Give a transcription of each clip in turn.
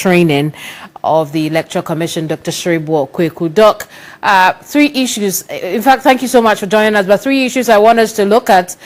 training of the Electoral Commission, Dr. Serebour Quaicoe. Doc, 3 issues. In fact, thank you so much for joining us. But 3 issues I want us to look at.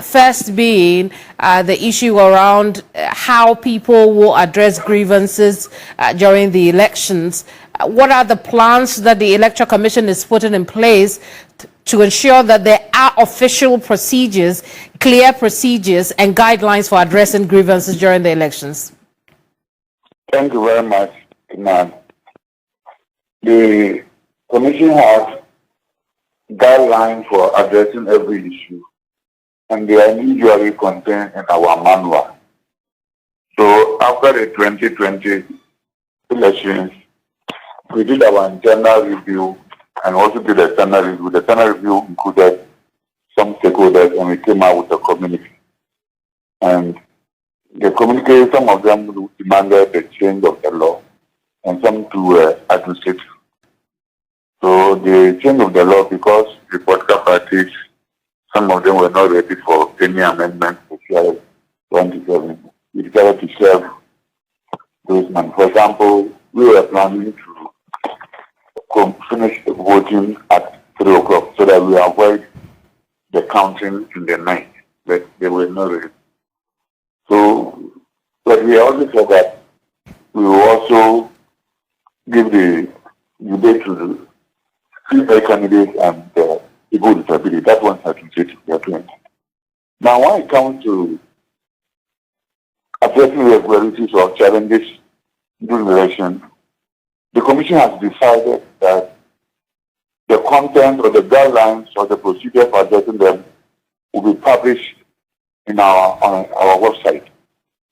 First being the issue around how people will address grievances during the elections. What are the plans that the Electoral Commission is putting in place to ensure that there are official procedures, clear procedures, and guidelines for addressing grievances during the elections? Thank you very much, Iman. The Commission has guidelines for addressing every issue, and they are usually contained in our manual. So after the 2020 elections, we did our internal review and also did a external review. The external review included some stakeholders, and we came out with a communique. And the communique, some of them demanded the change of the law, and some to administrative. So the change of the law, because the political parties, some of them were not ready for any amendment to CRS 27. We decided to serve those men. For example, we were planning to finish the voting at 3 o'clock so that we avoid the counting in the night, but they were not ready. So, but we also said that we will also give the debate to the female candidates and people with disability. That one has to be doing. Now, when it comes to addressing irregularities or challenges during the election, the Commission has decided that the content or the guidelines or the procedure for addressing them will be published on our website.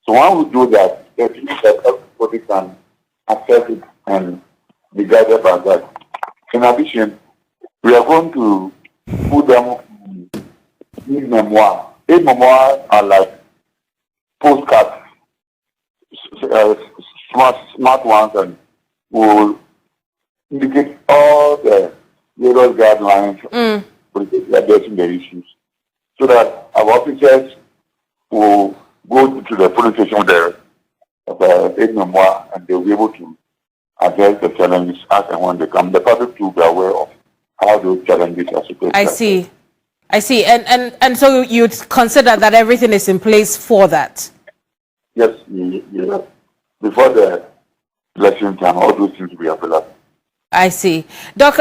So when we do that, it means that everybody can access it and be guided by that. In addition, we are going to put them in memoir. In memoir are like postcards, smart ones, and will indicate all the various guidelines for addressing the issues, so that our officers will go to the police station with the aid memoir, and they'll be able to address the challenges as and when they come. The public will be aware of how those challenges are supposed to I see. And so you'd consider that everything is in place for that? Yes, yes. Before the election time, all those things will be available. I see. Doc,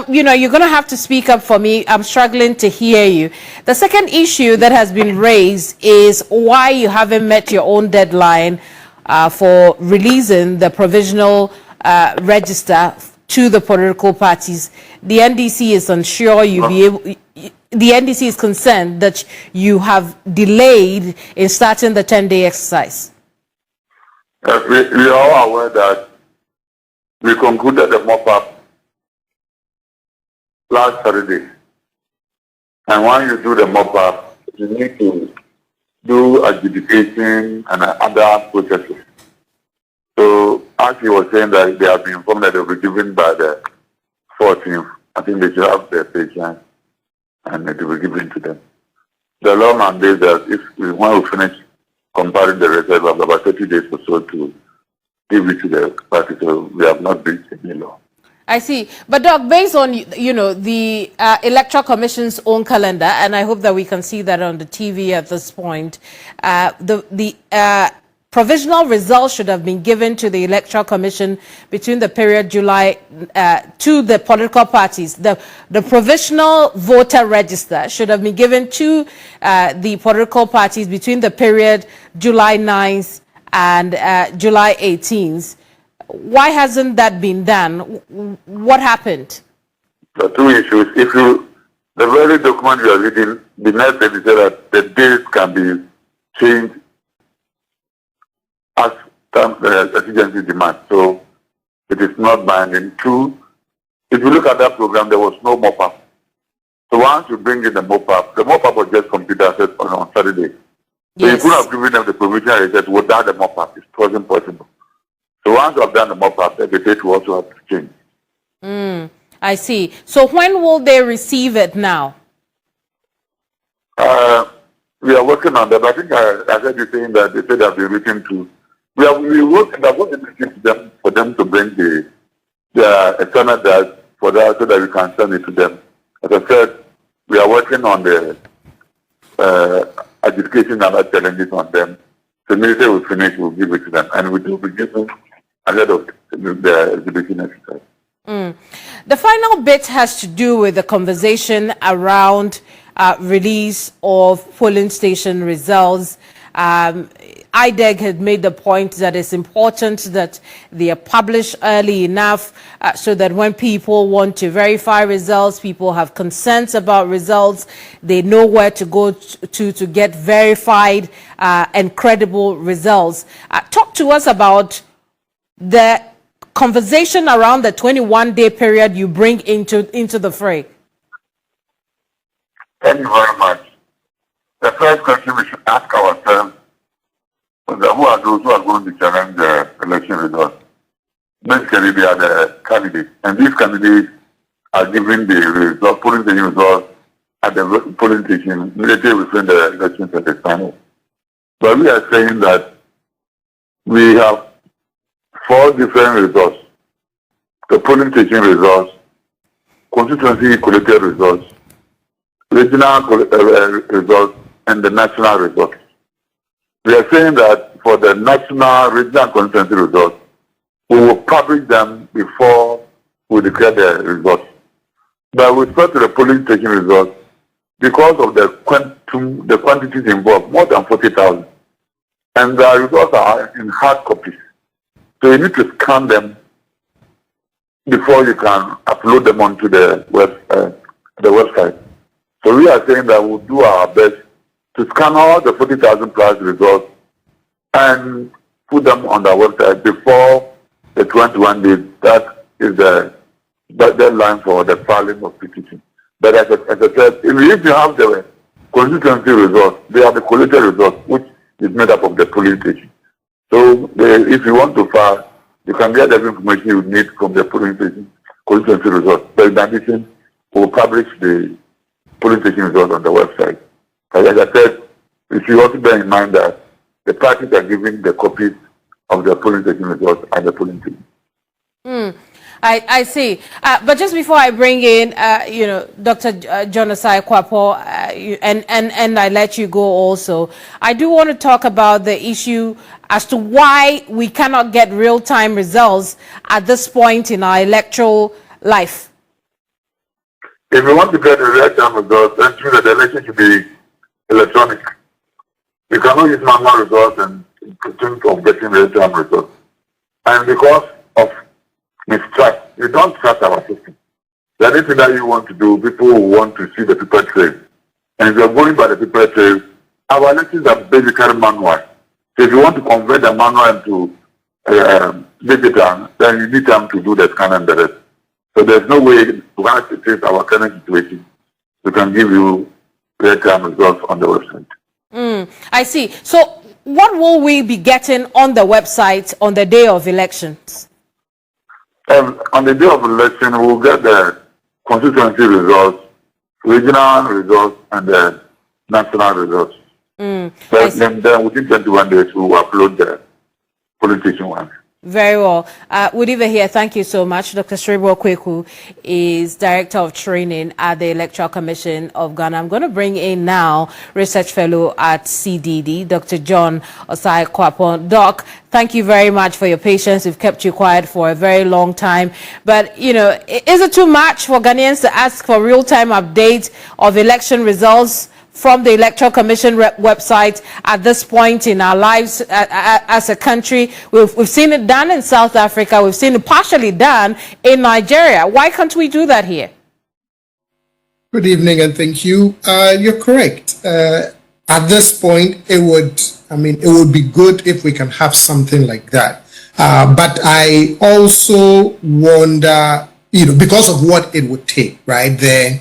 you're going to have to speak up for me. I'm struggling to hear you. The second issue that has been raised is why you haven't met your own deadline for releasing the provisional register to the political parties. The NDC is unsure you'll be able... The NDC is concerned that you have delayed in starting the 10-day exercise. We are all aware that we concluded the mop-up last Saturday. And when you do the mop-up, you need to do adjudication and other processes. So, as he was saying that they have been informed that they will be given by the 14th, I think they should have their patience and it will be given to them. The law mandates that when we finish comparing the results, we have about 30 days or so to give it to the party, so we have not breached any law. I see. But Doc, based on, the Electoral Commission's own calendar, and I hope that we can see that on the TV at this point, the provisional results should have been given to the Electoral Commission between the period July to the political parties. The provisional voter register should have been given to the political parties between the period July 9th and July 18th. Why hasn't that been done? What happened? The 2 issues. The very document you are reading, the next day said that the dates can be changed as the agency demand. So it is not binding. 2, if you look at that program, there was no mop-up. So once you bring in the mop-up was just computer access on Saturday. So you could have given them the provisional results without the mop-up. It wasn't possible. So once you have done the mop-up, the date will also have to change. I see. So when will they receive it now? We are working on that. I think I heard you saying that they said they have been written to We wrote in the to them for them to bring the external data for that so that we can send it to them. As I said, we are working on the education and other challenges on them. The ministry will finish, we'll give it to them, and we will be given ahead of the exhibition exercise. The final bit has to do with the conversation around release of polling station results. IDEG had made the point that it's important that they are published early enough so that when people want to verify results, people have concerns about results, they know where to go to get verified and credible results. Talk to us about the conversation around the 21-day period you bring into the fray. Thank you very much. The first question we should ask ourselves is who are those who are going to challenge the election results? Basically, they are the candidates, and these candidates are giving the result, polling the results at the polling station immediately within the elections at the final. But we are saying that we have 4 different results: the polling station results, constituency collected results, regional results, and the national results. We are saying that for the national, regional, and constituency results, we will publish them before we declare the results. But with respect to the polling station results, because of the quantities involved, more than 40,000, and the results are in hard copies. So you need to scan them before you can upload them onto the website. So we are saying that we'll do our best to scan all the 40,000 plus results and put them on the website before the 21 days. That is the deadline for the filing of petition. But as I said, if you have the constituency results, they are the collected results, which is made up of the polling station. So if you want to file, you can get the information you need from the polling station, constituency results. But in addition, we'll publish the polling station results on the website. But as I said, you should also bear in mind that the parties are giving the copies of the polling station results at the polling station. I see. But just before I bring in, Dr. John Quaicoe, and I let you go also, I do want to talk about the issue as to why we cannot get real-time results at this point in our electoral life. If we want to get the real-time results, then true that the election should be electronic. We cannot use manual results and think of getting real-time results. And because of mistrust, you don't trust our system. Anything that you want to do, people will want to see the paper trail. And if you're going by the paper trail, our elections are basically manual. So if you want to convert the manual into digital, then you need time to do the scan and the rest. So there's no way to anticipate our current situation. We can give you real-time results on the website. I see. So what will we be getting on the website on the day of elections? On the day of election, we'll get the constituency results, regional results, and the national results. But then within 21 days, we will upload the polling station one. Very well. Udiva here, thank you so much. Dr. Serebour Quaicoe is Director of Training at the Electoral Commission of Ghana. I'm going to bring in now Research Fellow at CDD, Dr. John Quaicoe. Doc, thank you very much for your patience. We've kept you quiet for a very long time. But, is it too much for Ghanaians to ask for real-time updates of election results from the Electoral Commission website at this point in our lives as a country? We've seen it done in South Africa. We've seen it partially done in Nigeria. Why can't we do that here? Good evening and thank you. You're correct. At this point, it would be good if we can have something like that. But I also wonder, because of what it would take, right there.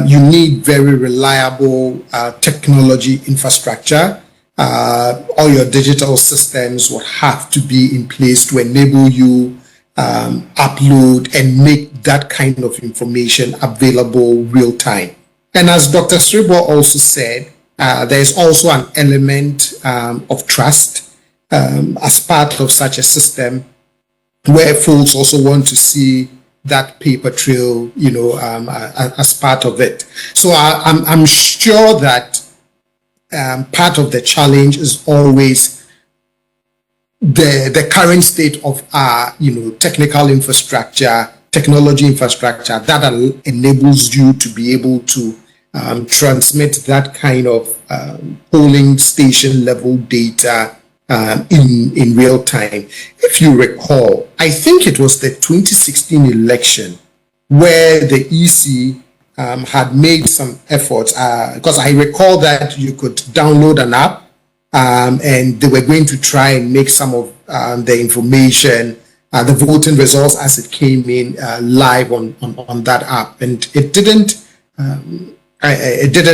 You need very reliable technology infrastructure. All your digital systems would have to be in place to enable you upload and make that kind of information available real time. And as Dr. Serebour also said, there's also an element of trust. as part of such a system where folks also want to see that paper trail, as part of it. So I'm sure that part of the challenge is always the current state of our, technical infrastructure, technology infrastructure that enables you to be able to transmit that kind of polling station level data in real time. If you recall, I think it was the 2016 election where the EC had made some efforts, because I recall that you could download an app and they were going to try and make some of the information, the voting results as it came in live on that app, and it didn't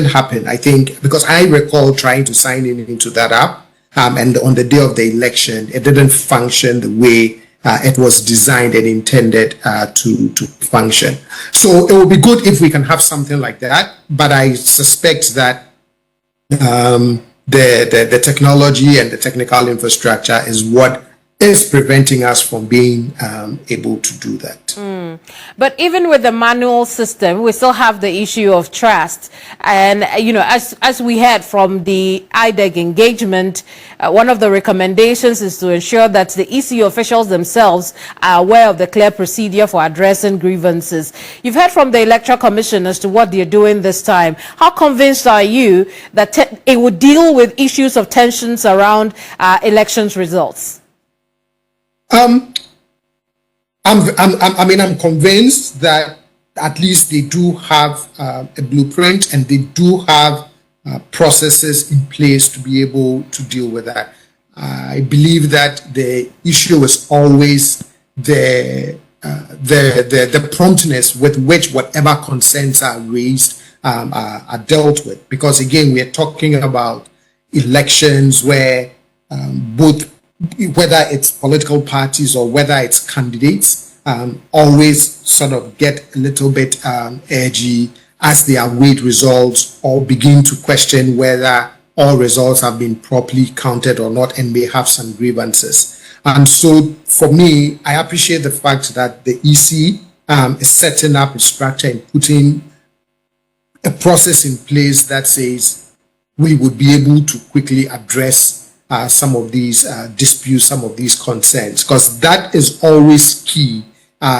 happen, I think, because I recall trying to sign into that app, and on the day of the election, it didn't function the way it was designed and intended to function. So it would be good if we can have something like that, but I suspect that the technology and the technical infrastructure is what is preventing us from being able to do that. But even with the manual system, we still have the issue of trust. And, as we heard from the IDEG engagement, one of the recommendations is to ensure that the EC officials themselves are aware of the clear procedure for addressing grievances. You've heard from the Electoral Commission as to what they're doing this time. How convinced are you that it would deal with issues of tensions around elections results? I'm convinced that at least they do have a blueprint and they do have processes in place to be able to deal with that. I believe that the issue is always the promptness with which whatever concerns are raised are dealt with. Because again, we are talking about elections where whether it's political parties or whether it's candidates, always sort of get a little bit edgy as they await results or begin to question whether all results have been properly counted or not, and may have some grievances. And so for me, I appreciate the fact that the EC is setting up a structure and putting a process in place that says we would be able to quickly address some of these disputes, some of these concerns, because that is always key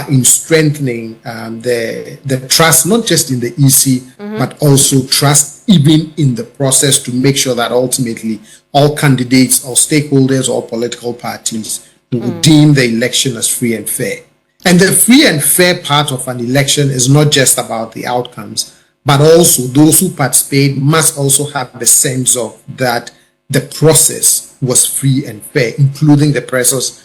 in strengthening the trust, not just in the EC, but also trust even in the process, to make sure that ultimately all candidates or stakeholders or political parties will deem the election as free and fair. And the free and fair part of an election is not just about the outcomes, but also those who participate must also have the sense of that the process was free and fair, including the process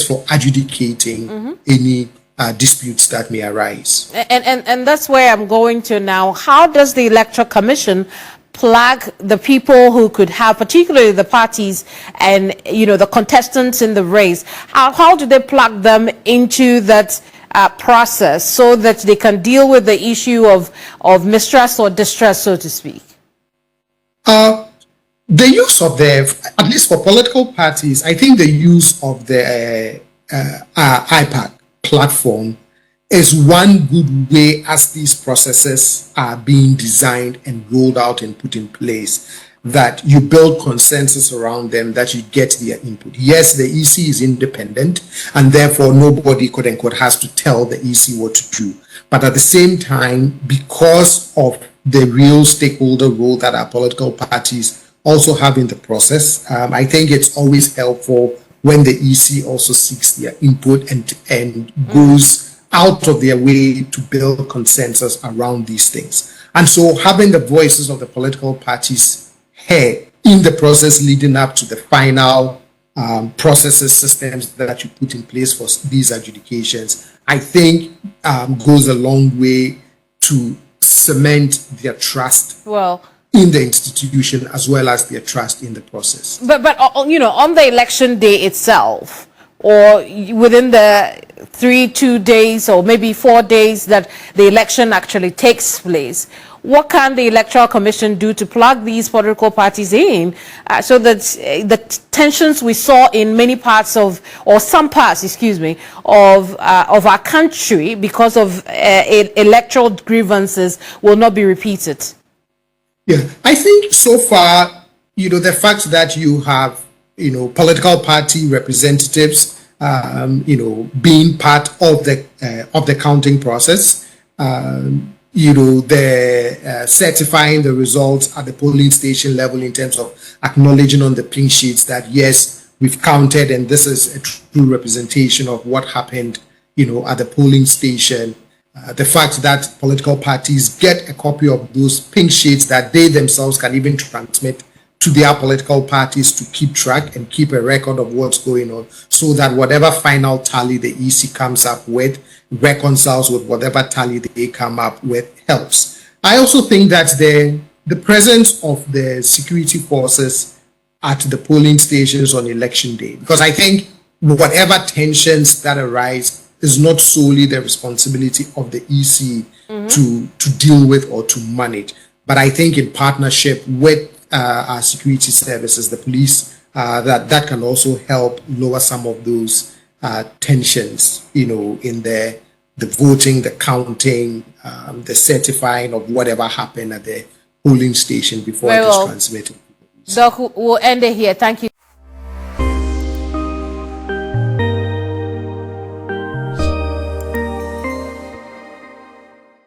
for adjudicating any disputes that may arise. And that's where I'm going to now. How does the Electoral Commission plug the people who could have, particularly the parties and the contestants in the race? How do they plug them into that process so that they can deal with the issue of mistrust or distrust, so to speak? The use of at least for political parties, I think the use of the IPAC platform is one good way as these processes are being designed and rolled out and put in place, that you build consensus around them, that you get their input. Yes, the EC is independent and therefore nobody quote unquote has to tell the EC what to do. But at the same time, because of the real stakeholder role that our political parties also have in the process, I think it's always helpful when the EC also seeks their input and goes out of their way to build consensus around these things. And so having the voices of the political parties heard in the process leading up to the final processes, systems that you put in place for these adjudications, I think goes a long way to cement their trust in the institution as well as their trust in the process. But on the election day itself, or within the 2 days or maybe 4 days that the election actually takes place, what can the Electoral Commission do to plug these political parties in so that the tensions we saw in many parts of, or some parts, excuse me, of our country because of electoral grievances will not be repeated? Yeah, I think so far, the fact that you have, political party representatives, being part of the counting process, the certifying the results at the polling station level in terms of acknowledging on the pink sheets that yes, we've counted and this is a true representation of what happened, at the polling station. The fact that political parties get a copy of those pink sheets that they themselves can even transmit to their political parties to keep track and keep a record of what's going on, so that whatever final tally the EC comes up with reconciles with whatever tally they come up with helps. I also think that the presence of the security forces at the polling stations on election day, because I think whatever tensions that arise is not solely the responsibility of the EC to deal with or to manage, but I think in partnership with our security services, the police, that can also help lower some of those tensions, in the voting, the counting, the certifying of whatever happened at the polling station before it is transmitted. Doc, we'll end it here. Thank you.